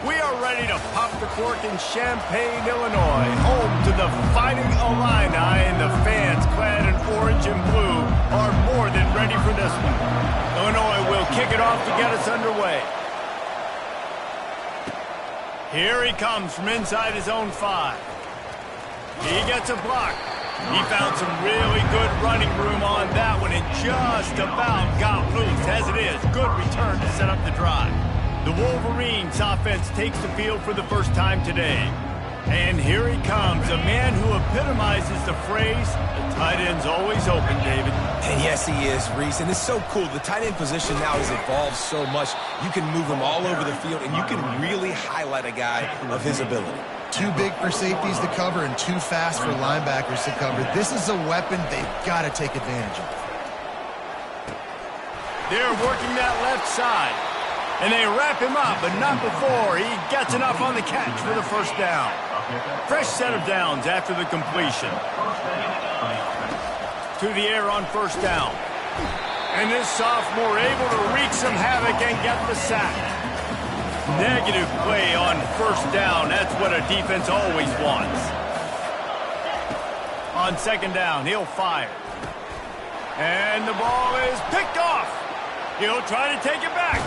We are ready to pop the cork in Champaign, Illinois, home to the Fighting Illini, and the fans clad in orange and blue are more than ready for this one. Illinois will kick it off to get us underway. Here he comes from inside his own 5. He gets a block. He found some really good running room on that one and just about got loose. As it is, good return to set up the drive. The Wolverines offense takes the field for the first time today. And here he comes, a man who epitomizes the phrase, the tight end's always open, David. And yes, he is, Reese. And it's so cool. The tight end position now has evolved so much. You can move him all over the field, and you can really highlight a guy of his ability. Too big for safeties to cover and too fast for linebackers to cover. This is a weapon they've got to take advantage of. They're working that left side. And they wrap him up, but not before he gets enough on the catch for the first down. Fresh set of downs after the completion. To the air on first down. And this sophomore able to wreak some havoc and get the sack. Negative play on first down. That's what a defense always wants. On second down, he'll fire. And the ball is picked off. He'll try to take it back.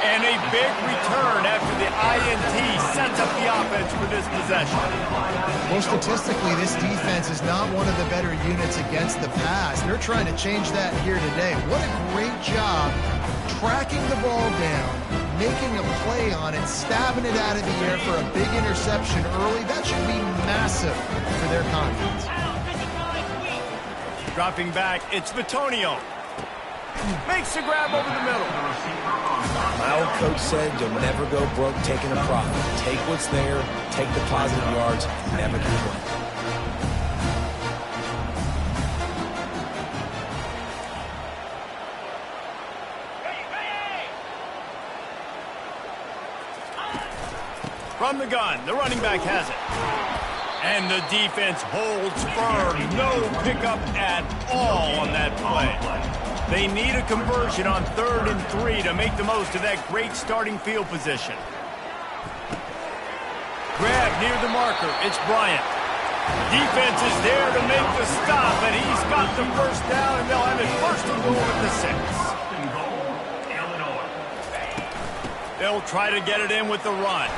And a big return after the INT sets up the offense for this possession. Well, statistically, this defense is not one of the better units against the pass. They're trying to change that here today. What a great job tracking the ball down, making a play on it, stabbing it out of the air for a big interception early. That should be massive for their confidence. Dropping back, it's Vitonio. Makes the grab over the middle. My old coach said you'll never go broke taking a profit. Take what's there, take the positive yards, never complain. From the gun, the running back has it. And the defense holds firm. No pickup at all on that play. They need a conversion on 3rd and 3 to make the most of that great starting field position. Grab near the marker. It's Bryant. Defense is there to make the stop, and he's got the first down, and they'll have it first and goal at the 6. They'll try to get it in with the run.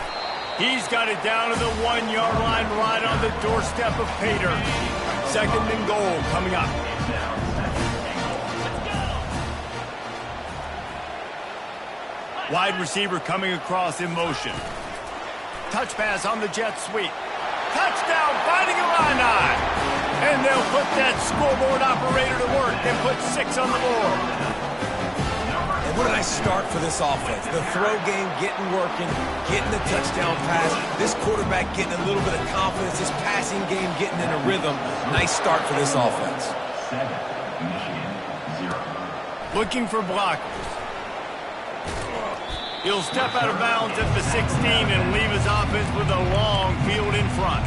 He's got it down to the 1-yard line right on the doorstep of Pater. 2nd and goal coming up. Wide receiver coming across in motion. Touch pass on the jet sweep. Touchdown, Fighting Illini! And they'll put that scoreboard operator to work and put 6 on the board. And what a nice start for this offense. The throw game getting working, getting the touchdown pass. This quarterback getting a little bit of confidence. This passing game getting in a rhythm. Nice start for this offense. Looking for blockers. He'll step out of bounds at the 16 and leave his offense with a long field in front.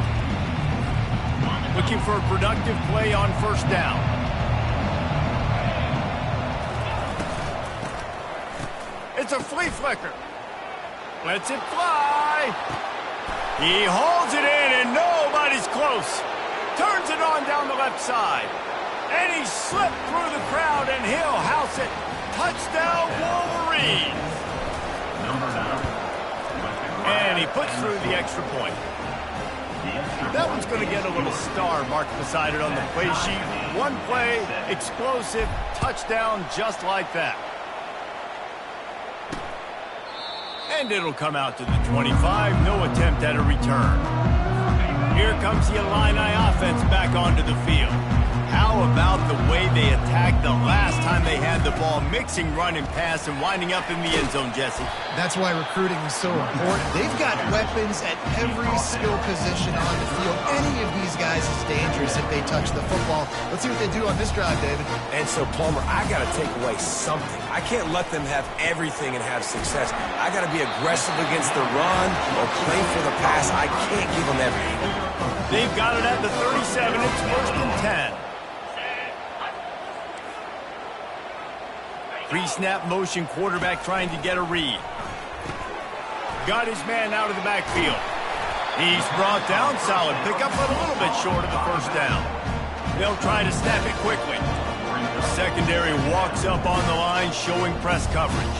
Looking for a productive play on first down. It's a flea flicker. Lets it fly. He holds it in and nobody's close. Turns it on down the left side. And he slipped through the crowd and he'll house it. Touchdown, Wolverines. And he puts through the extra point. That one's going to get a little star marked beside it on the play sheet. One play, explosive, touchdown just like that. And it'll come out to the 25. No attempt at a return. Here comes the Illini offense back onto the field. How about the way they attacked the last time they had the ball, mixing run and pass and winding up in the end zone, Jesse? That's why recruiting is so important. They've got weapons at every skill position on the field. Any of these guys is dangerous if they touch the football. Let's see what they do on this drive, David. And so, Palmer, I got to take away something. I can't let them have everything and have success. I got to be aggressive against the run or play for the pass. I can't give them everything. They've got it at the 37. It's 1st and 10. Pre-snap motion, quarterback trying to get a read. got his man out of the backfield. He's brought down, solid pickup, but a little bit short of the first down. They'll try to snap it quickly. The secondary walks up on the line, showing press coverage.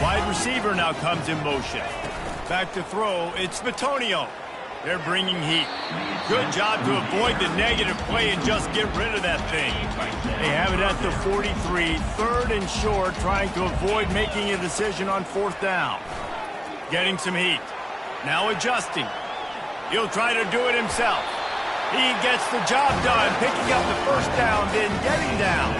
Wide receiver now comes in motion. Back to throw, it's Vitonio. They're bringing heat. Good job to avoid the negative play and just get rid of that thing. They have it at the 43, third and short, trying to avoid making a decision on fourth down. Getting some heat. Now adjusting. He'll try to do it himself. He gets the job done, picking up the first down, then getting down.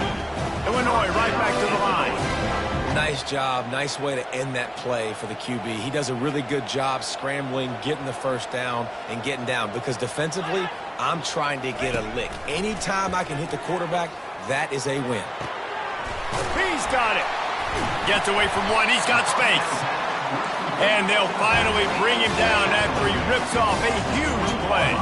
Illinois right back to the line. Nice job. Nice way to end that play for the QB. He does a really good job scrambling, getting the first down, and getting down. Because defensively, I'm trying to get a lick. Anytime I can hit the quarterback, that is a win. He's got it. Gets away from one. He's got space. And they'll finally bring him down after he rips off a huge play.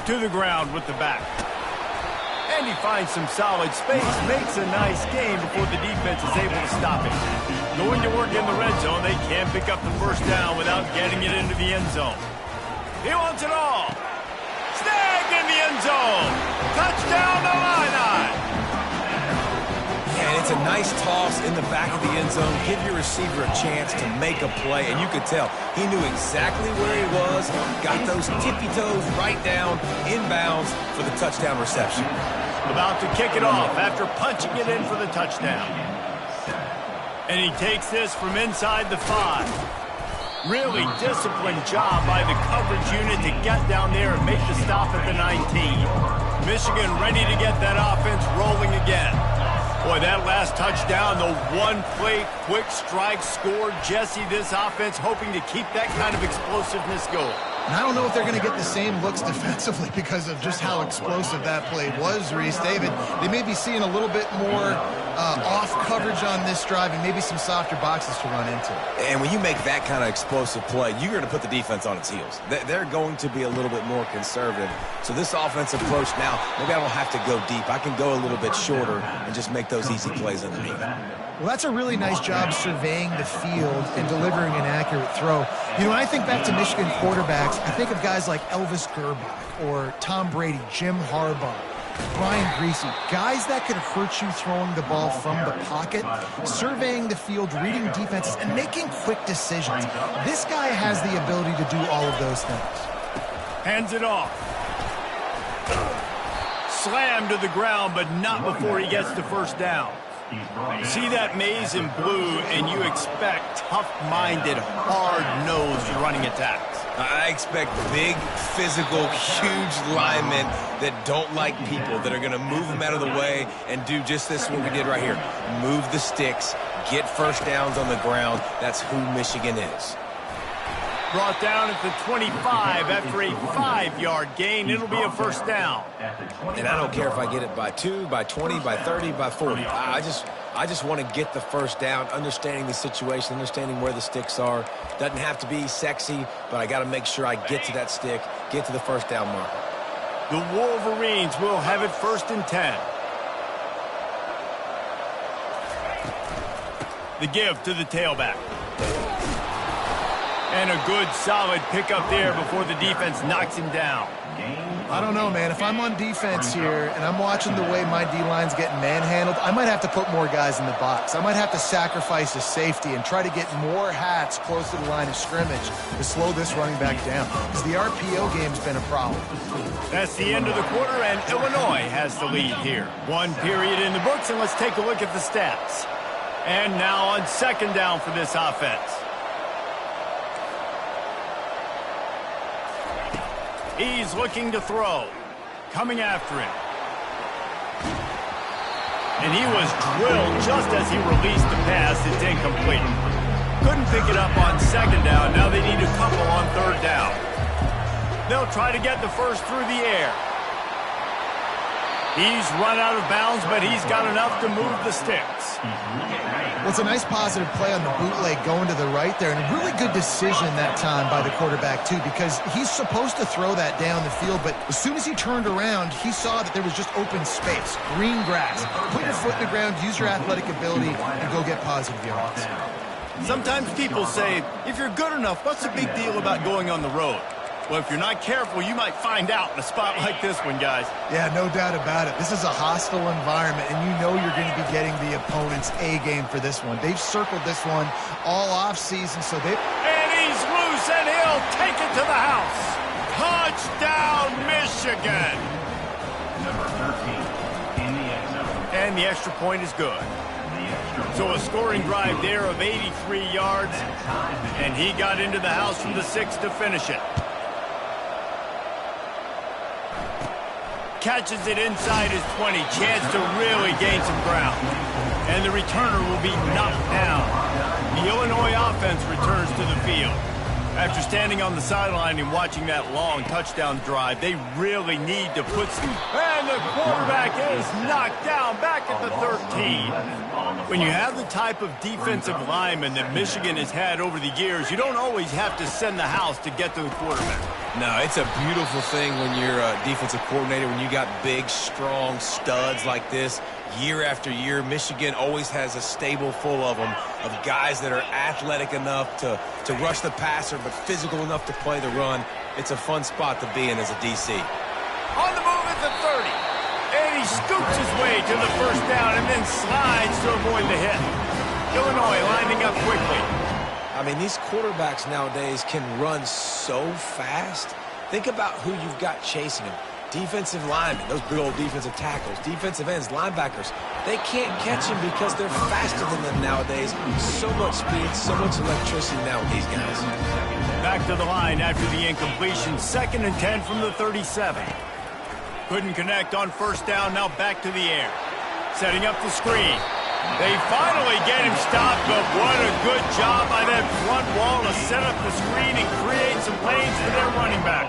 To the ground with the back. And he finds some solid space, makes a nice gain before the defense is able to stop it. Going to work in the red zone, they can't pick up the first down without getting it into the end zone. He wants it all. Snagged in the end zone. Touchdown, Illini. And it's a nice toss in the back of the end zone. Give your receiver a chance to make a play, and you could tell he knew exactly where he was, got those tippy toes right down, inbounds for the touchdown reception. About to kick it off after punching it in for the touchdown. And he takes this from inside the 5. Really disciplined job by the coverage unit to get down there and make the stop at the 19. Michigan ready to get that offense rolling again. Boy, that last touchdown, the one-play quick strike scored. Jesse, this offense hoping to keep that kind of explosiveness going. And I don't know if they're going to get the same looks defensively because of just how explosive that play was, Reese. David, they may be seeing a little bit more off coverage on this drive and maybe some softer boxes to run into. And when you make that kind of explosive play, you're going to put the defense on its heels. They're going to be a little bit more conservative. So this offensive approach now, maybe I don't have to go deep. I can go a little bit shorter and just make those easy plays underneath. Well, that's a really nice job surveying the field and delivering an accurate throw. You know, when I think back to Michigan quarterbacks, I think of guys like Elvis Gerbach or Tom Brady, Jim Harbaugh, Brian Griese, guys that could hurt you throwing the ball from the pocket, surveying the field, reading defenses, and making quick decisions. This guy has the ability to do all of those things. Hands it off. Slammed to the ground, but not before he gets the first down. See that maze in blue, and you expect tough-minded, hard-nosed running attacks. I expect big, physical, huge linemen that don't like people, that are going to move them out of the way and do just this, what we did right here. Move the sticks, get first downs on the ground. That's who Michigan is. Brought down at the 25 after a 5-yard gain. It'll be a first down. And I don't care if I get it by 2, by 20, by 30, by 40. I just want to get the first down, understanding the situation, understanding where the sticks are. Doesn't have to be sexy, but I got to make sure I get to that stick, get to the first down marker. The Wolverines will have it first and 10. The give to the tailback. And a good, solid pickup there before the defense knocks him down. I don't know, man. If I'm on defense here and I'm watching the way my D-line's getting manhandled, I might have to put more guys in the box. I might have to sacrifice a safety and try to get more hats close to the line of scrimmage to slow this running back down, because the RPO game's been a problem. That's the end of the quarter, and Illinois has the lead here. 1 period in the books, and let's take a look at the stats. And now on second down for this offense. He's looking to throw. Coming after him. And he was drilled just as he released the pass. It's incomplete. Couldn't pick it up on second down. Now they need a couple on third down. They'll try to get the first through the air. He's run out of bounds, but he's got enough to move the sticks. Well, it's a nice positive play on the bootleg going to the right there, and a really good decision that time by the quarterback, too, because he's supposed to throw that down the field, but as soon as he turned around, he saw that there was just open space, green grass. Put your foot in the ground, use your athletic ability, and go get positive yards. Sometimes people say, if you're good enough, what's the big deal about going on the road? Well, if you're not careful, you might find out in a spot like this one, guys. Yeah, no doubt about it. This is a hostile environment, and you know you're going to be getting the opponent's A game for this one. They've circled this one all offseason, so they... And he's loose, and he'll take it to the house. Touchdown, Michigan! Number 13 in the end zone. And the extra point is good. So a scoring drive there of 83 yards, and he got into the house from the 6 to finish it. Catches it inside his 20, chance to really gain some ground. And the returner will be knocked down. The Illinois offense returns to the field. After standing on the sideline and watching that long touchdown drive, they really need to put some... And the quarterback is knocked down back at the 13. When you have the type of defensive lineman that Michigan has had over the years, you don't always have to send the house to get to the quarterback. No, it's a beautiful thing when you're a defensive coordinator, when you got big, strong studs like this. Year after year, Michigan always has a stable full of them, of guys that are athletic enough to rush the passer, but physical enough to play the run. It's a fun spot to be in as a DC. On the move at the 30. And he scoops his way to the first down and then slides to avoid the hit. Illinois lining up quickly. I mean, these quarterbacks nowadays can run so fast. Think about who you've got chasing them. Defensive linemen, those big old defensive tackles, defensive ends, linebackers. They can't catch him because they're faster than them nowadays. So much speed, so much electricity now with these guys. Back to the line after the incompletion. 2nd and 10 from the 37. Couldn't connect on first down, now back to the air. Setting up the screen. They finally get him stopped, but what a good job by that front wall to set up the screen and create some lanes for their running back.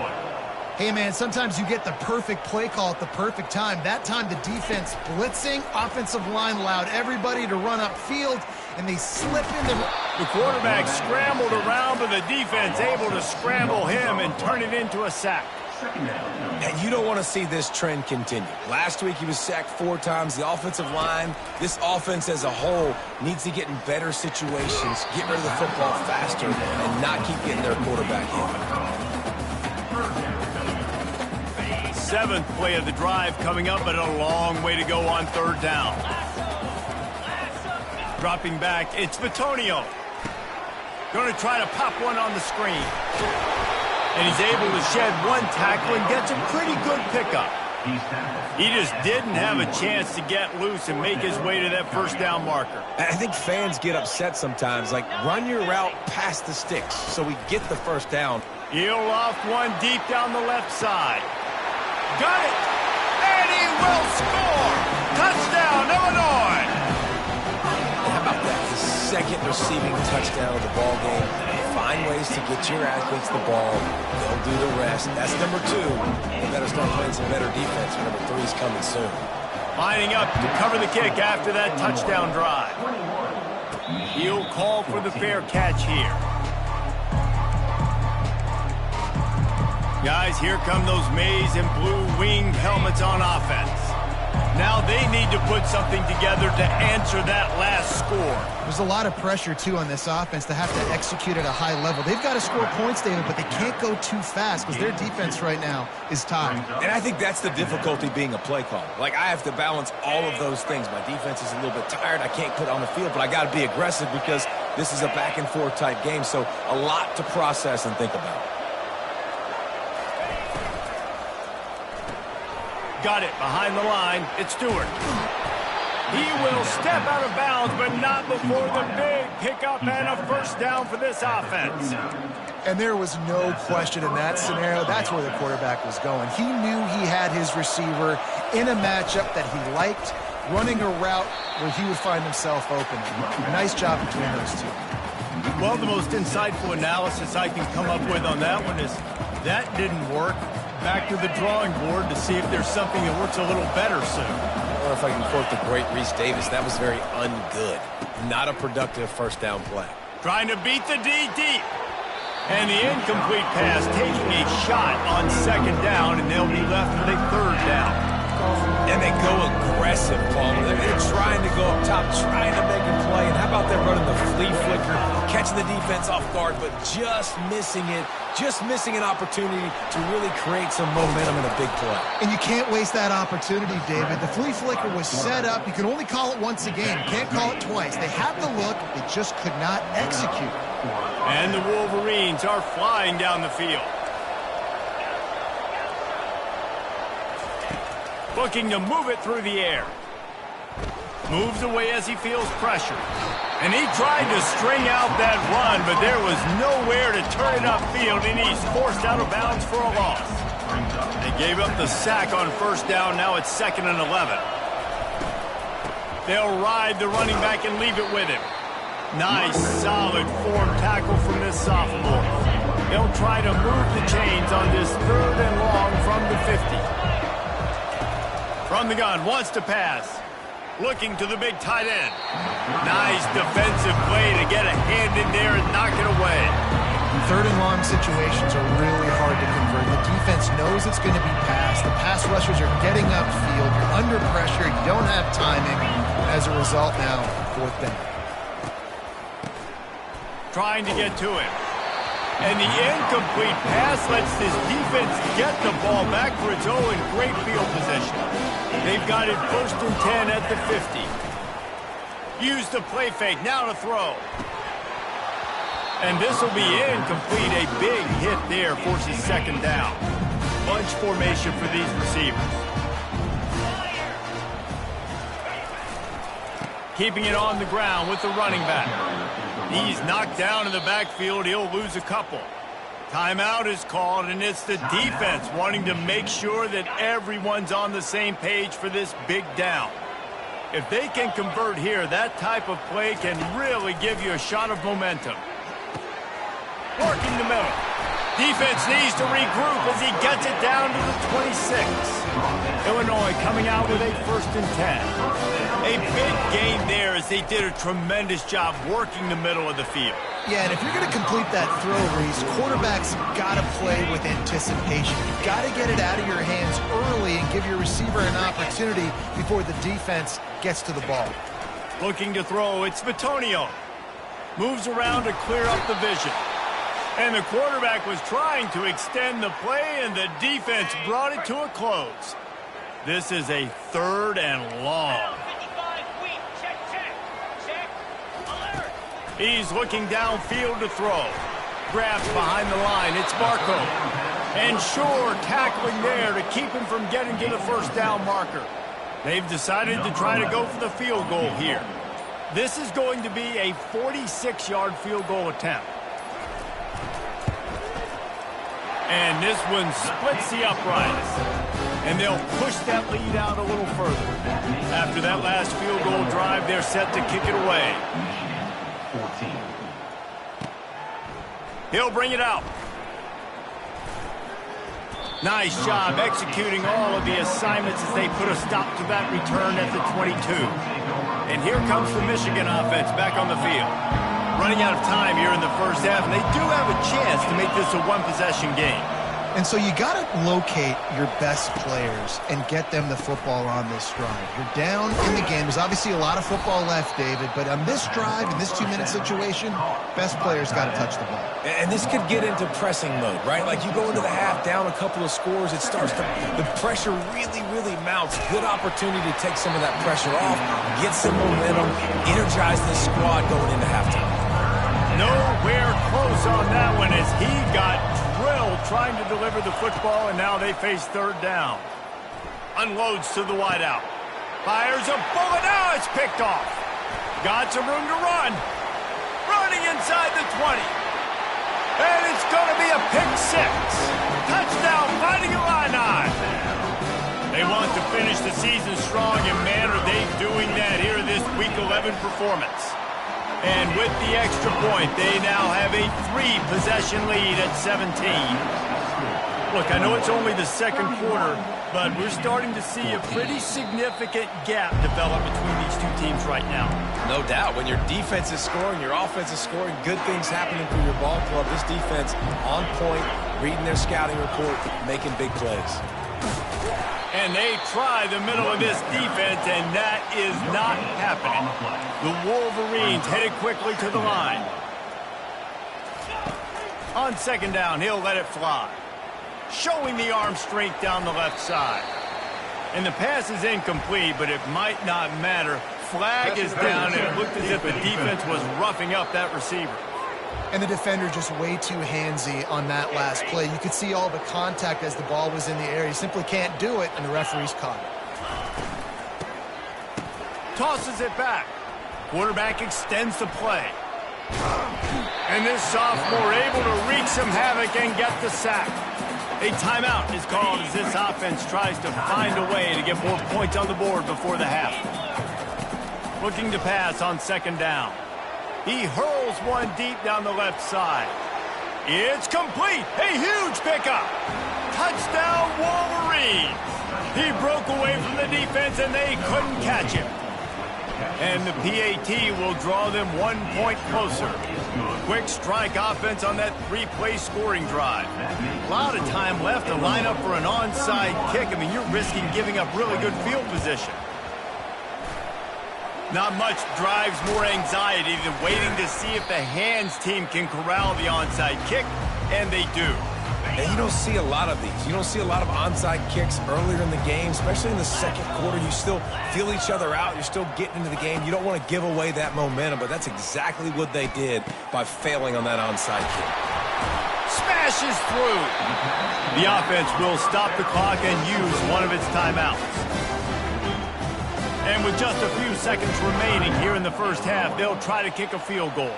Hey, man, sometimes you get the perfect play call at the perfect time. That time the defense blitzing, offensive line allowed everybody to run upfield, and they slip into... The quarterback scrambled around, but the defense able to scramble him and turn it into a sack. And you don't want to see this trend continue. Last week he was sacked 4 times. The offensive line, this offense as a whole, needs to get in better situations, get rid of the football faster, and not keep getting their quarterback hit. 7th play of the drive coming up, but a long way to go on 3rd down. Dropping back, it's Bitonio. Going to try to pop one on the screen. And he's able to shed one tackle and gets a pretty good pickup. He just didn't have a chance to get loose and make his way to that first down marker. I think fans get upset sometimes, like run your route past the sticks so we get the first down. He'll loft one deep down the left side. Got it! And he will score! Touchdown, Illinois! How about that? His 2nd receiving touchdown of the ball game. Find ways to get your athletes the ball. They'll do the rest. That's number 2. We better start playing some better defense. Number 3's coming soon. Lining up to cover the kick after that touchdown drive. He'll call for the fair catch here. Guys, here come those maize and blue winged helmets on offense. Now they need to put something together to answer that last score. There's a lot of pressure, too, on this offense to have to execute at a high level. They've got to score points, David, but they can't go too fast because their defense right now is tied. And I think that's the difficulty being a play caller. Like, I have to balance all of those things. My defense is a little bit tired. I can't put it on the field, but I got to be aggressive because this is a back-and-forth type game, so a lot to process and think about. Got it behind the line. It's Stewart. He will step out of bounds, but not before the big pickup and a first down for this offense. And there was no question in that scenario. That's where the quarterback was going. He knew he had his receiver in a matchup that he liked, running a route where he would find himself open. A nice job between those two. Well, the most insightful analysis I can come up with on that one is that didn't work. back to the drawing board to see if there's something that works a little better soon. I don't know if I can quote the great Reese Davis. That was very ungood. Not a productive first down play. Trying to beat the D deep. And the incomplete pass taking a shot on second down, and they'll be left with a third down. And they go aggressive, Paul. They're trying to go up top, trying to make a play. And how about them running the flea flicker, catching the defense off guard, but just missing it, just missing an opportunity to really create some momentum in a big play. And you can't waste that opportunity, David. The flea flicker was set up. You can only call it once a game. Can't call it twice. They have the look. They just could not execute. And the Wolverines are flying down the field. Looking to move it through the air. Moves away as he feels pressure. And he tried to string out that run, but there was nowhere to turn it upfield, and he's forced out of bounds for a loss. They gave up the sack on first down. Now it's 2nd and 11. They'll ride the running back and leave it with him. Nice, solid form tackle from this sophomore. They'll try to move the chains on this 3rd and long from the 50. From the gun, wants to pass. Looking to the big tight end. Nice defensive play to get a hand in there and knock it away. 3rd and long situations are really hard to convert. The defense knows it's going to be passed. The pass rushers are getting upfield. You're under pressure. You don't have timing. As a result now, 4th down. Trying to get to him. And the incomplete pass lets this defense get the ball back for its own great field position. They've got it 1st and 10 at the 50. Use the play fake, now to throw. And this will be incomplete. A big hit there forces 2nd down. Bunch formation for these receivers. Keeping it on the ground with the running back. He's knocked down in the backfield. He'll lose a couple. Timeout is called, and it's the defense wanting to make sure that everyone's on the same page for this big down. If they can convert here, that type of play can really give you a shot of momentum. Working the middle. Defense needs to regroup as he gets it down to the 26. Illinois coming out with a 1st and 10. A big gain there as they did a tremendous job working the middle of the field. Yeah, and if you're going to complete that throw, Reese, quarterbacks got to play with anticipation. You've got to get it out of your hands early and give your receiver an opportunity before the defense gets to the ball. Looking to throw, it's Bitonio. Moves around to clear up the vision. And the quarterback was trying to extend the play, and the defense brought it to a close. This is a 3rd and long. He's looking downfield to throw. Grabs behind the line. It's Marco. And Shore tackling there to keep him from getting to the 1st down marker. They've decided to try to go for the field goal here. This is going to be a 46-yard field goal attempt. And this one splits the uprights. And they'll push that lead out a little further. After that last field goal drive, they're set to kick it away. 14. He'll bring it out. Nice job executing all of the assignments as they put a stop to that return at the 22. And here comes the Michigan offense back on the field. Running out of time here in the 1st half, and they do have a chance to make this a one-possession game. And so you got to locate your best players and get them the football on this drive. You're down in the game. There's obviously a lot of football left, David, but on this drive, in this 2-minute situation, best players got to touch the ball. And this could get into pressing mode, right? Like you go into the half, down a couple of scores, it starts to, the pressure really mounts. Good opportunity to take some of that pressure off, get some momentum, energize this squad going into halftime. Nowhere close on that one as he got drilled trying to deliver the football, and now they face 3rd down. Unloads to the wideout. Fires a bullet. Now it's picked off. Got some room to run. Running inside the 20. And it's going to be a pick 6. Touchdown, Fighting Illini. They want to finish the season strong, and man, are they doing that here in this Week 11 performance. And with the extra point, they now have a 3-possession lead at 17. Look, I know it's only the second quarter, but we're starting to see a pretty significant gap develop between these two teams right now. No doubt. When your defense is scoring, your offense is scoring, good things happening for your ball club. This defense on point, reading their scouting report, making big plays. And they try the middle of this defense, and that is not happening. The Wolverines headed quickly to the line. On second down, he'll let it fly. Showing the arm strength down the left side. And the pass is incomplete, but it might not matter. Flag is down, and it looked as if the defense was roughing up that receiver. And the defender just way too handsy on that last play. You could see all the contact as the ball was in the air. He simply can't do it, and the referee's caught it. Tosses it back. Quarterback extends the play. And this sophomore able to wreak some havoc and get the sack. A timeout is called as this offense tries to find a way to get more points on the board before the half. Looking to pass on second down. He hurls one deep down the left side. It's complete. A huge pickup. Touchdown Wolverines. He broke away from the defense and they couldn't catch him. And the PAT will draw them 1 point closer. Quick strike offense on that 3-play scoring drive. A lot of time left to line up for an onside kick. I mean, you're risking giving up really good field position. Not much drives more anxiety than waiting to see if the hands team can corral the onside kick, and they do. And you don't see a lot of these. You don't see a lot of onside kicks earlier in the game, especially in the second quarter. You still feel each other out. You're still getting into the game. You don't want to give away that momentum, but that's exactly what they did by failing on that onside kick. Smashes through. The offense will stop the clock and use one of its timeouts. And with just a few seconds remaining here in the first half, they'll try to kick a field goal.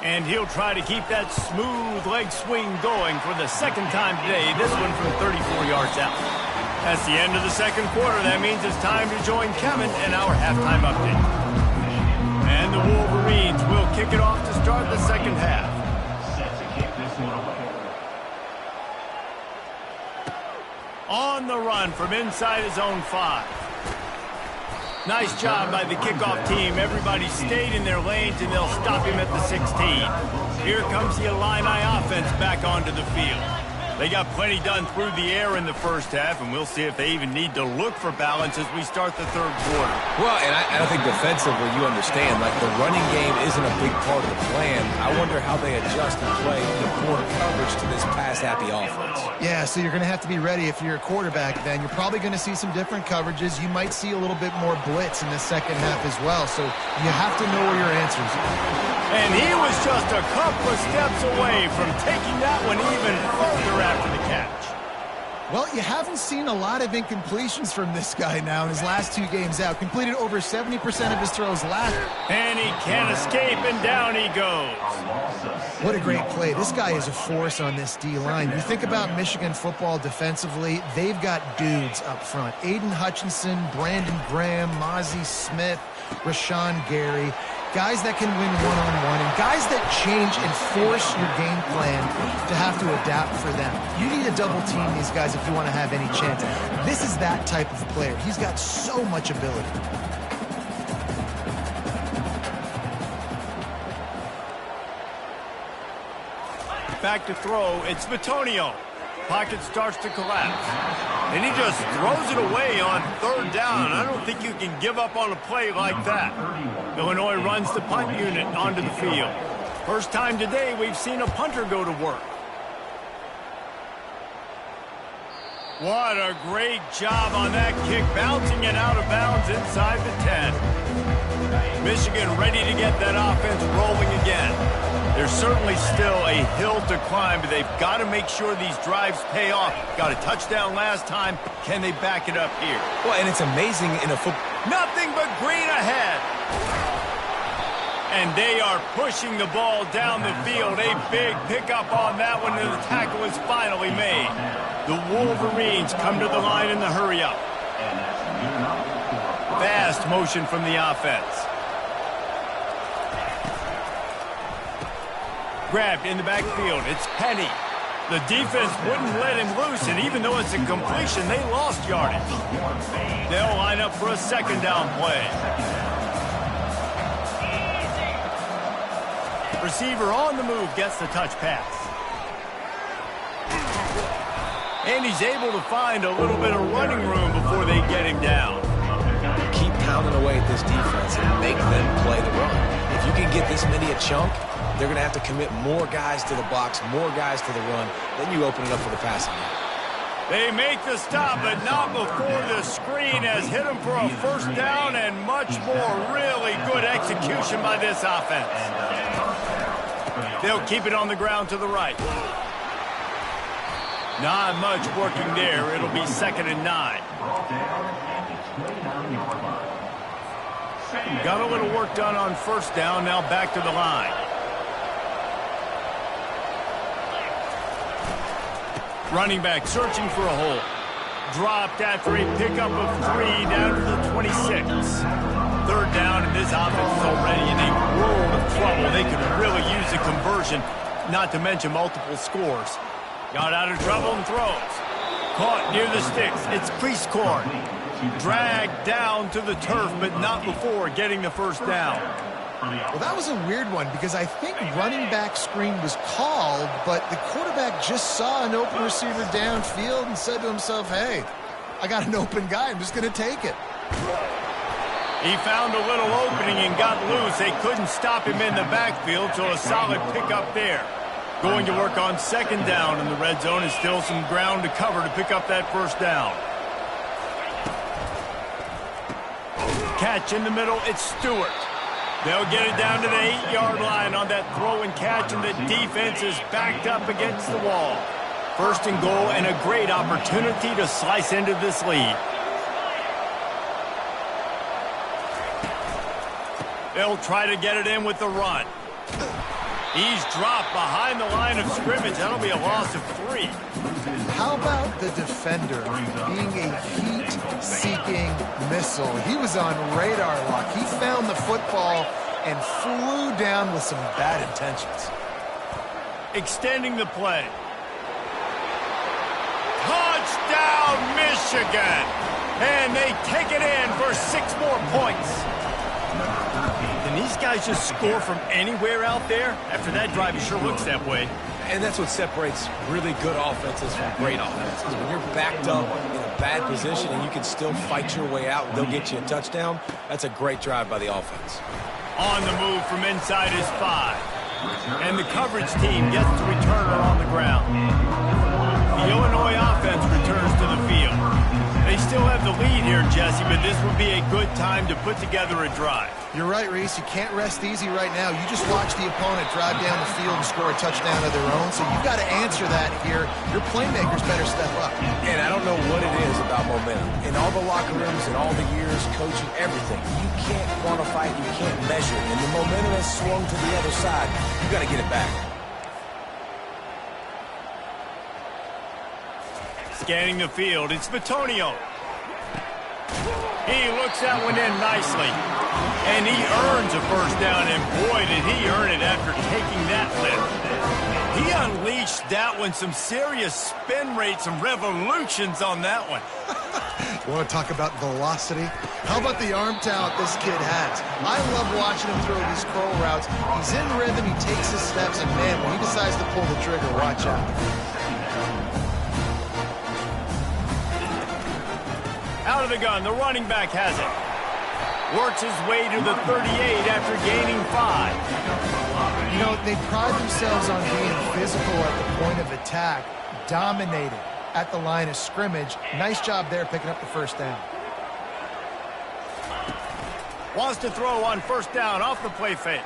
And he'll try to keep that smooth leg swing going for the second time today, this one from 34 yards out. That's the end of the second quarter. That means it's time to join Kevin in our halftime update. And the Wolverines will kick it off to start the second half. Set to kick this one away. On the run from inside his own 5. Nice job by the kickoff team. Everybody stayed in their lanes, and they'll stop him at the 16. Here comes the Illini offense back onto the field. They got plenty done through the air in the first half, and we'll see if they even need to look for balance as we start the third quarter. Well, and I think defensively, you understand, like the running game isn't a big part of the plan. I wonder how they adjust and play the poor coverage to this pass-happy offense. Yeah, so you're going to have to be ready if you're a quarterback then. You're probably going to see some different coverages. You might see a little bit more blitz in the second half as well, so you have to know where your answers are. And he was just a couple of steps away from taking that one even further after the catch. Well, you haven't seen a lot of incompletions from this guy now in his last 2 games out. Completed over 70% of his throws last. And he can't escape, and down he goes. What a great play. This guy is a force on this D-line. You think about Michigan football defensively, they've got dudes up front. Aiden Hutchinson, Brandon Graham, Mozzie Smith, Rashawn Gary. Guys that can win one-on-one, and guys that change and force your game plan to have to adapt for them. You need to double team these guys if you want to have any chance. This is that type of player. He's got so much ability. Back to throw, it's Vitonio. Pocket starts to collapse. And he just throws it away on third down. I don't think you can give up on a play like that. Illinois runs the punt unit onto the field. First time today we've seen a punter go to work. What a great job on that kick, bouncing it out of bounds inside the 10. Michigan ready to get that offense rolling again. There's certainly still a hill to climb, but they've got to make sure these drives pay off. Got a touchdown last time. Can they back it up here? Well, and it's amazing in a football. Nothing but green ahead. And they are pushing the ball down the field. A big pickup on that one, and the tackle is finally made. The Wolverines come to the line in the hurry-up. Fast motion from the offense. Grabbed in the backfield. It's Penny. The defense wouldn't let him loose, and even though it's a completion, they lost yardage. They'll line up for a second down play. Receiver on the move gets the touch pass. And he's able to find a little bit of running room before they get him down. Keep pounding away at this defense and make them play the run. If you can get this many a chunk, they're going to have to commit more guys to the box, more guys to the run. Then you open it up for the passing game. They make the stop, but not before the screen has hit them for a first down and much more. Really good execution by this offense. They'll keep it on the ground to the right. Not much working there. It'll be 2nd and 9. Got a little work done on first down. Now back to the line. Running back searching for a hole. Dropped after a pickup of 3 down to the 26. 3rd down, and this offense is already in a world of trouble. They could really use a conversion, not to mention multiple scores. Got out of trouble and throws. Caught near the sticks. It's crease court. Dragged down to the turf, but not before getting the first down. Well, that was a weird one because I think running back screen was called, but the quarterback just saw an open receiver downfield and said to himself, hey, I got an open guy. I'm just going to take it. He found a little opening and got loose. They couldn't stop him in the backfield, so a solid pickup there. Going to work on 2nd down in the red zone, and still some ground to cover to pick up that first down. Catch in the middle, it's Stewart. They'll get it down to the 8-yard line on that throw and catch, and the defense is backed up against the wall. 1st and goal, and a great opportunity to slice into this lead. They'll try to get it in with the run. He's dropped behind the line of scrimmage. That'll be a loss of 3. How about the defender being a heat-seeking missile? He was on radar lock. He found the football and flew down with some bad intentions. Extending the play. Touchdown, Michigan! And they take it in for 6 more points. Can these guys just score from anywhere out there? After that drive, it sure looks that way. And that's what separates really good offenses from great offenses. When you're backed up in a bad position and you can still fight your way out and they'll get you a touchdown, that's a great drive by the offense. On the move from inside his 5. And the coverage team gets the returner on the ground. The Illinois offense returns to the field. They still have the lead here, Jesse, but this would be a good time to put together a drive. You're right, Reese. You can't rest easy right now. You just watch the opponent drive down the field and score a touchdown of their own, so you've got to answer that here. Your playmakers better step up. And I don't know what it is about momentum. In all the locker rooms and all the years coaching, everything, you can't quantify it, you can't measure it. And the momentum has swung to the other side. You've got to get it back. Scanning the field, it's Bitonio. He looks that one in nicely. And he earns a first down, and boy, did he earn it after taking that lift. He unleashed that one, some serious spin rates, some revolutions on that one. You want to talk about velocity? How about the arm talent this kid has? I love watching him throw these curl routes. He's in rhythm, he takes his steps, and man, when he decides to pull the trigger, watch out. Out of the gun, the running back has it. Works his way to the 38 after gaining 5. You know, they pride themselves on being physical at the point of attack, dominating at the line of scrimmage. Nice job there picking up the first down. Wants to throw on first down off the play fake.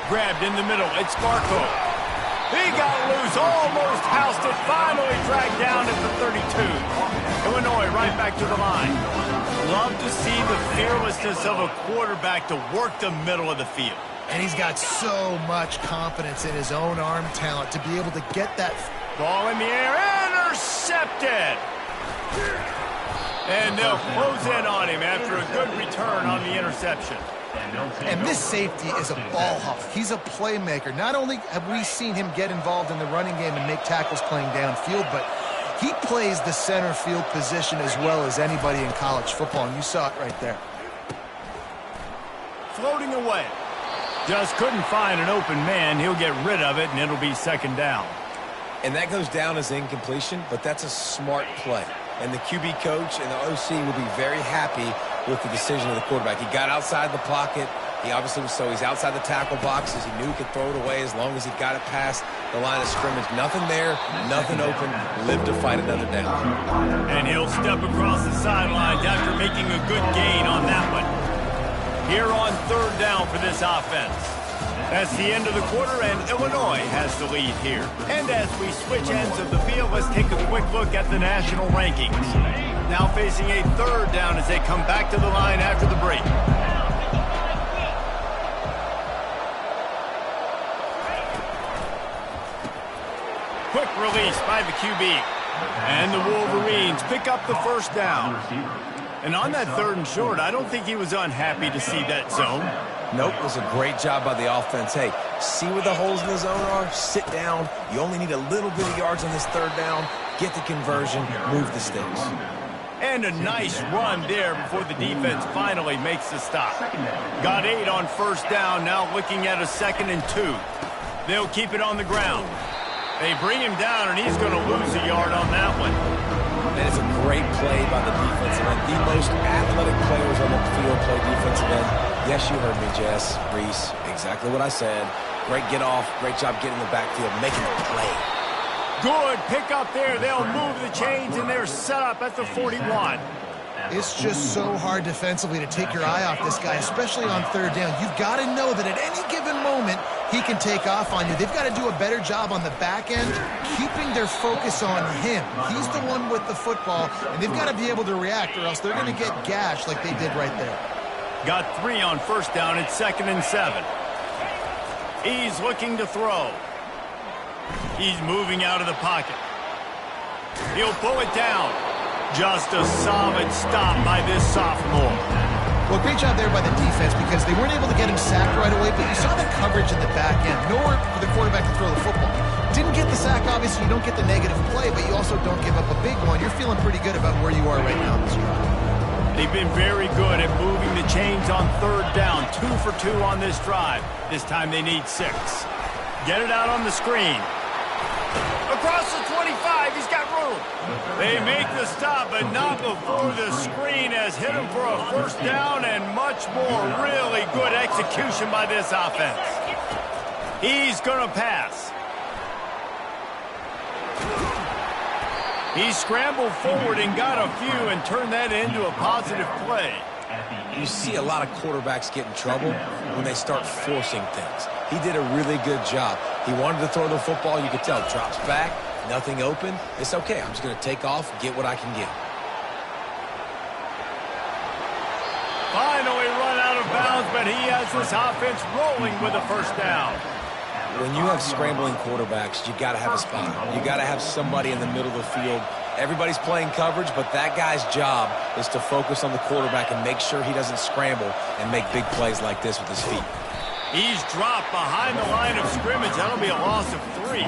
Grabbed in the middle, it's Barco. He got loose, almost housed it, finally dragged down at the 32. Illinois right back to the line. Love to see the fearlessness of a quarterback to work the middle of the field. And he's got so much confidence in his own arm talent to be able to get that ball in the air, intercepted. And they'll close in on him after a good return on the interception. And this safety is a ball hawk. He's a playmaker. Not only have we seen him get involved in the running game and make tackles playing downfield, but he plays the center field position as well as anybody in college football, and you saw it right there. Floating away. Just couldn't find an open man. He'll get rid of it, and it'll be second down. And that goes down as incompletion, but that's a smart play. And the QB coach and the OC will be very happy with the decision of the quarterback. He got outside the pocket. He obviously was he's outside the tackle boxes. He knew he could throw it away as long as he got it past the line of scrimmage. Nothing there, nothing open. Live to fight another down. And he'll step across the sidelines after making a good gain on that one. Here on third down for this offense. That's the end of the quarter, and Illinois has the lead here. And as we switch ends of the field, let's take a quick look at the national rankings. Now facing a third down as they come back to the line after the break. Quick release by the QB. And the Wolverines pick up the first down. And on that third and short, I don't think he was unhappy to see that zone. Nope, it was a great job by the offense. Hey, see where the holes in the zone are? Sit down. You only need a little bit of yards on this third down. Get the conversion. Move the sticks. And a nice run there before the defense finally makes the stop. Got 8 on first down, now looking at a 2nd and 2. They'll keep it on the ground. They bring him down, and he's going to lose a yard on that one. That is a great play by the defensive end. The most athletic players on the field play defensive end. Yes, you heard me, Jess, Reese. Exactly what I said. Great get off. Great job getting in the backfield, making the play. Good pick up there. They'll move the chains, and they're set up at the 41. It's just so hard defensively to take your eye off this guy, especially on third down. You've got to know that at any given moment, he can take off on you. They've got to do a better job on the back end, keeping their focus on him. He's the one with the football, and they've got to be able to react, or else they're going to get gashed like they did right there. Got 3 on first down. It's 2nd and 7. He's looking to throw. He's moving out of the pocket. He'll pull it down. Just a solid stop by this sophomore. Well, great job there by the defense because they weren't able to get him sacked right away, but you saw the coverage in the back end. Nowhere for the quarterback to throw the football. Didn't get the sack, obviously. You don't get the negative play, but you also don't give up a big one. You're feeling pretty good about where you are right now in this drive. They've been very good at moving the chains on third down. 2 for 2 on this drive. This time they need 6. Get it out on the screen. Across the 25, he's got room. They make the stop, but not before the screen has hit him for a first down and much more. Really good execution by this offense. He's going to pass. He scrambled forward and got a few and turned that into a positive play. You see a lot of quarterbacks get in trouble when they start forcing things. He did a really good job. He wanted to throw the football. You could tell. Drops back, nothing open. It's okay. I'm just going to take off, get what I can get. Finally run out of bounds, but he has this offense rolling with a first down. When you have scrambling quarterbacks, you got to have a spot. You got to have somebody in the middle of the field. Everybody's playing coverage, but that guy's job is to focus on the quarterback and make sure he doesn't scramble and make big plays like this with his feet. He's dropped behind the line of scrimmage. That'll be a loss of 3.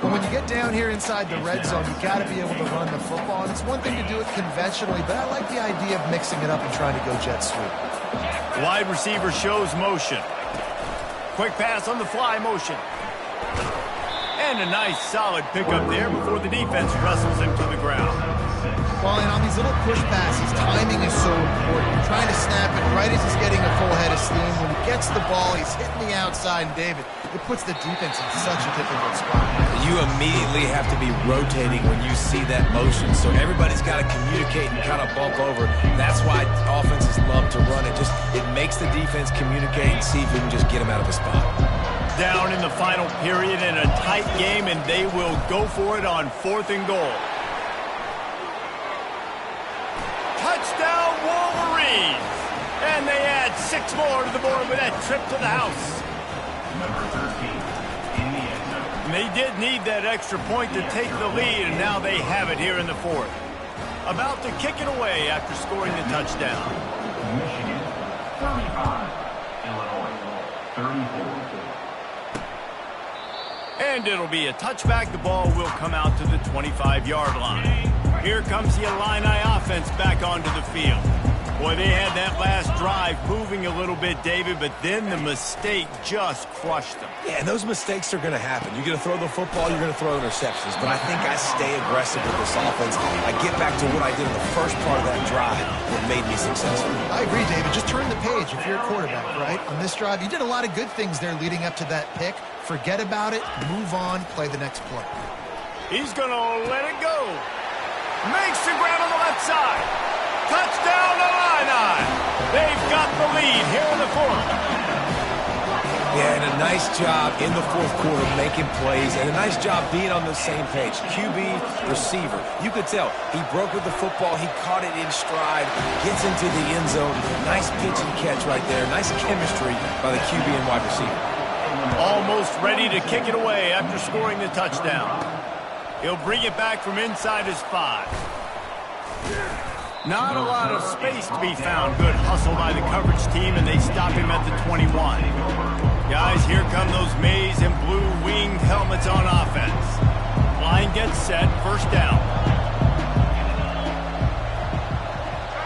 But when you get down here inside the red zone, you got to be able to run the football. And it's one thing to do it conventionally, but I like the idea of mixing it up and trying to go jet sweep. Wide receiver shows motion. Quick pass on the fly motion. And a nice solid pickup there before the defense wrestles him to the ground. Well, and on these little push passes, timing is so important. You're trying to snap it right as he's getting a full head of steam. When he gets the ball, he's hitting the outside, and David, it puts the defense in such a difficult spot. You immediately have to be rotating when you see that motion, so everybody's got to communicate and kind of bump over. That's why offenses love to run it. It makes the defense communicate and see if we can just get him out of a spot. Down in the final period in a tight game, and they will go for it on 4th and goal. Touchdown, Wolverines! And they add 6 more to the board with that trip to the house. Number 13 in the end zone. And they did need that extra point to take the lead, and now they have it here in the 4th. About to kick it away after scoring the touchdown. Michigan 35, Illinois, 34. And it'll be a touchback. The ball will come out to the 25-yard line. Here comes the Illini offense back onto the field. Boy, they had that last drive moving a little bit, David, but then the mistake just crushed them. Yeah, and those mistakes are going to happen. You're going to throw the football, you're going to throw interceptions. But I think I stay aggressive with this offense. I get back to what I did in the first part of that drive that made me successful. I agree, David. Just turn the page if you're a quarterback, right? On this drive, you did a lot of good things there leading up to that pick. Forget about it, move on, play the next play. He's going to let it go. Makes the grab on the left side. Touchdown, Illini. They've got the lead here in the fourth. Yeah, and a nice job in the fourth quarter making plays, and a nice job being on the same page. QB, receiver. You could tell he broke with the football. He caught it in stride, gets into the end zone. Nice pitch and catch right there. Nice chemistry by the QB and wide receiver. Almost ready to kick it away after scoring the touchdown. He'll bring it back from inside his 5. Not a lot of space to be found. Good hustle by the coverage team, and they stop him at the 21. Guys, here come those maize and blue winged helmets on offense. Line gets set, first down.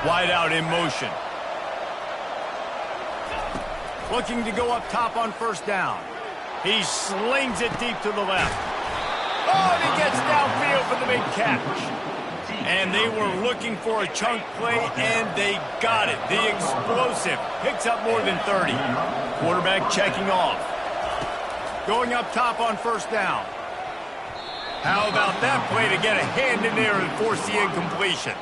Wide out in motion. Looking to go up top on first down. He slings it deep to the left. Oh, and he gets downfield for the big catch. And they were looking for a chunk play, and they got it. The explosive picks up more than 30. Quarterback checking off. Going up top on first down. How about that play to get a hand in there and force the incompletion?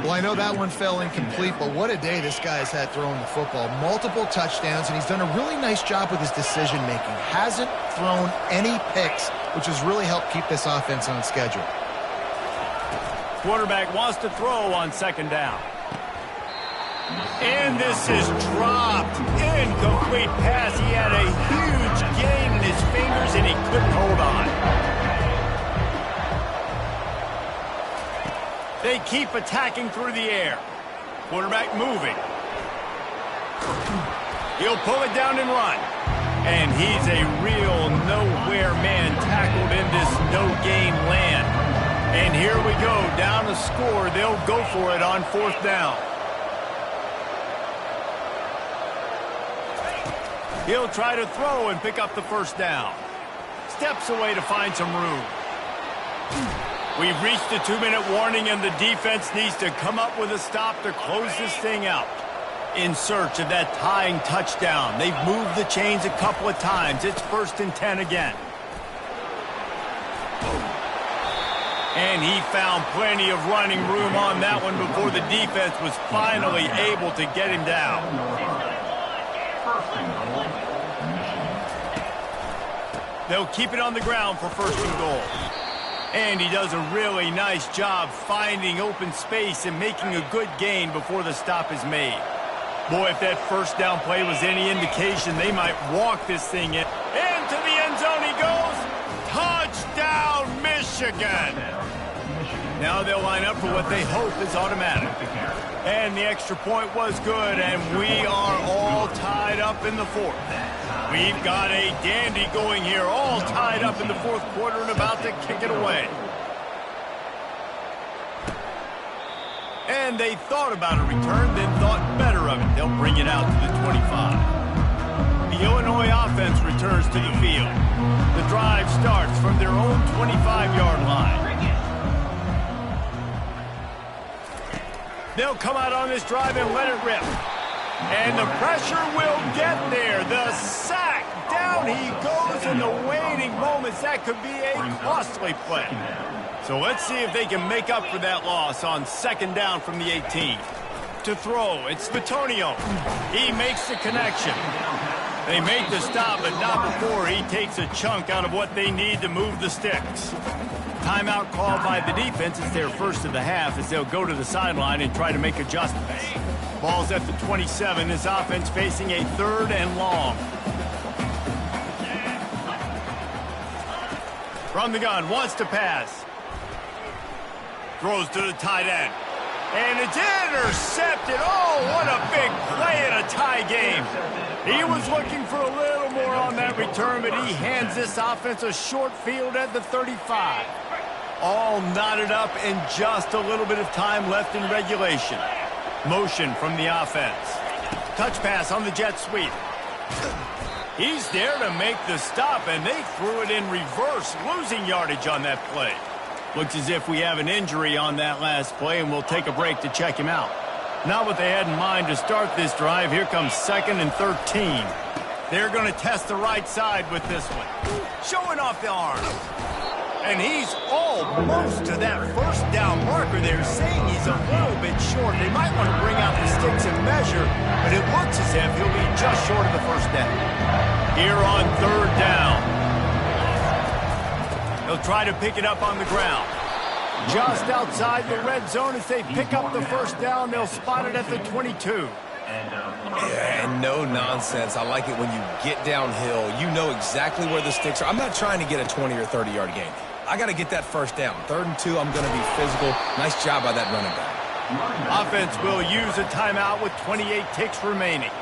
Well, I know that one fell incomplete, but what a day this guy's had throwing the football. Multiple touchdowns, and he's done a really nice job with his decision-making. Hasn't thrown any picks, which has really helped keep this offense on schedule. Quarterback wants to throw on second down. And this is dropped. Incomplete pass. He had a huge gain in his fingers, and he couldn't hold on. They keep attacking through the air. Quarterback moving. He'll pull it down and run. And he's a real nowhere man tackled in this no-gain land. And here we go, down the score. They'll go for it on fourth down. He'll try to throw and pick up the first down. Steps away to find some room. We've reached the 2-minute warning, and the defense needs to come up with a stop to close this thing out. In search of that tying touchdown. They've moved the chains a couple of times. It's 1st and 10 again. And he found plenty of running room on that one before the defense was finally able to get him down. They'll keep it on the ground for 1st and goal. And he does a really nice job finding open space and making a good gain before the stop is made. Boy, if that first down play was any indication, they might walk this thing in. Into the end zone he goes. Touchdown, Michigan! Now they'll line up for what they hope is automatic. And the extra point was good, and we are all tied up in the fourth. We've got a dandy going here, all tied up in the fourth quarter and about to kick it away. And they thought about a return, then thought better of it. They'll bring it out to the 25. The Illinois offense returns to the field. The drive starts from their own 25-yard line. They'll come out on this drive and let it rip. And the pressure will get there. The sack. Down he goes in the waiting moments. That could be a costly play. So let's see if they can make up for that loss on 2nd down from the 18. To throw, it's Batonio. He makes the connection. They make the stop, but not before he takes a chunk out of what they need to move the sticks. Timeout called by the defense. It's their first of the half as they'll go to the sideline and try to make adjustments. Ball's at the 27. This offense facing a 3rd and long. From the gun, wants to pass. Throws to the tight end. And it's intercepted. Oh, what a big play in a tie game. He was looking for a little more on that return, but he hands this offense a short field at the 35. All knotted up and just a little bit of time left in regulation. Motion from the offense. Touch pass on the jet sweep. He's there to make the stop, and they threw it in reverse, losing yardage on that play. Looks as if we have an injury on that last play, and we'll take a break to check him out. Not what they had in mind to start this drive. Here comes 2nd and 13. They're going to test the right side with this one. Showing off the arm. And he's almost to that first down marker. They're saying he's a little bit short. They might want to bring out the sticks and measure, but it looks as if he'll be just short of the first down. Here on 3rd down. They'll try to pick it up on the ground. Just outside the red zone as they pick up the first down. They'll spot it at the 22. Yeah, and no nonsense. I like it when you get downhill. You know exactly where the sticks are. I'm not trying to get a 20 or 30-yard gain. I got to get that first down. 3rd and 2, I'm going to be physical. Nice job by that running back. Offense will use a timeout with 28 ticks remaining.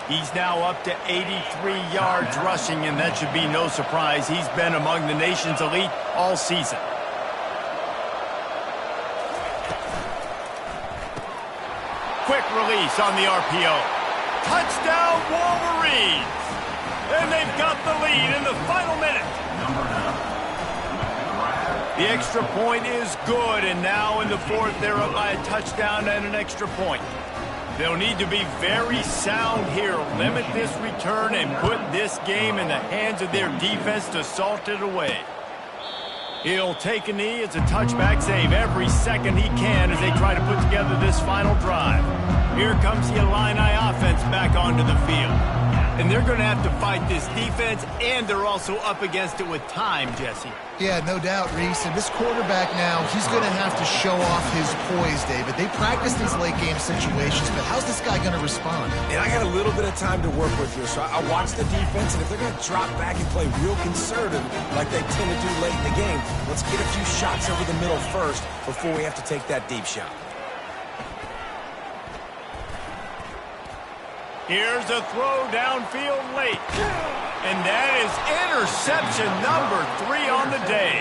He's now up to 83 yards rushing, and that should be no surprise. He's been among the nation's elite all season. Quick release on the RPO. Touchdown, Wolverines! And they've got the lead in the final minute. The extra point is good, and now in the 4th, they're up by a touchdown and an extra point. They'll need to be very sound here, limit this return, and put this game in the hands of their defense to salt it away. He'll take a knee. It's a touchback save every second he can as they try to put together this final drive. Here comes the Illini offense back onto the field. And they're going to have to fight this defense, and they're also up against it with time, Jesse. Yeah, no doubt, Reese. And this quarterback now, he's going to have to show off his poise, David. They practice these late-game situations, but how's this guy going to respond? And I got a little bit of time to work with here, so I watch the defense, and if they're going to drop back and play real conservative like they tend to do late in the game, let's get a few shots over the middle first before we have to take that deep shot. Here's a throw downfield late. And that is interception number 3 on the day.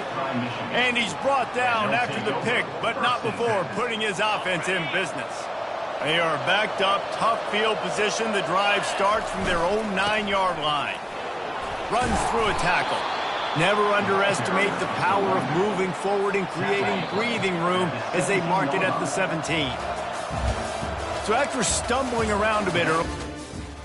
And he's brought down after the pick, but not before putting his offense in business. They are backed up, tough field position. The drive starts from their own 9-yard line. Runs through a tackle. Never underestimate the power of moving forward and creating breathing room as they mark it at the 17. So after stumbling around a bit early,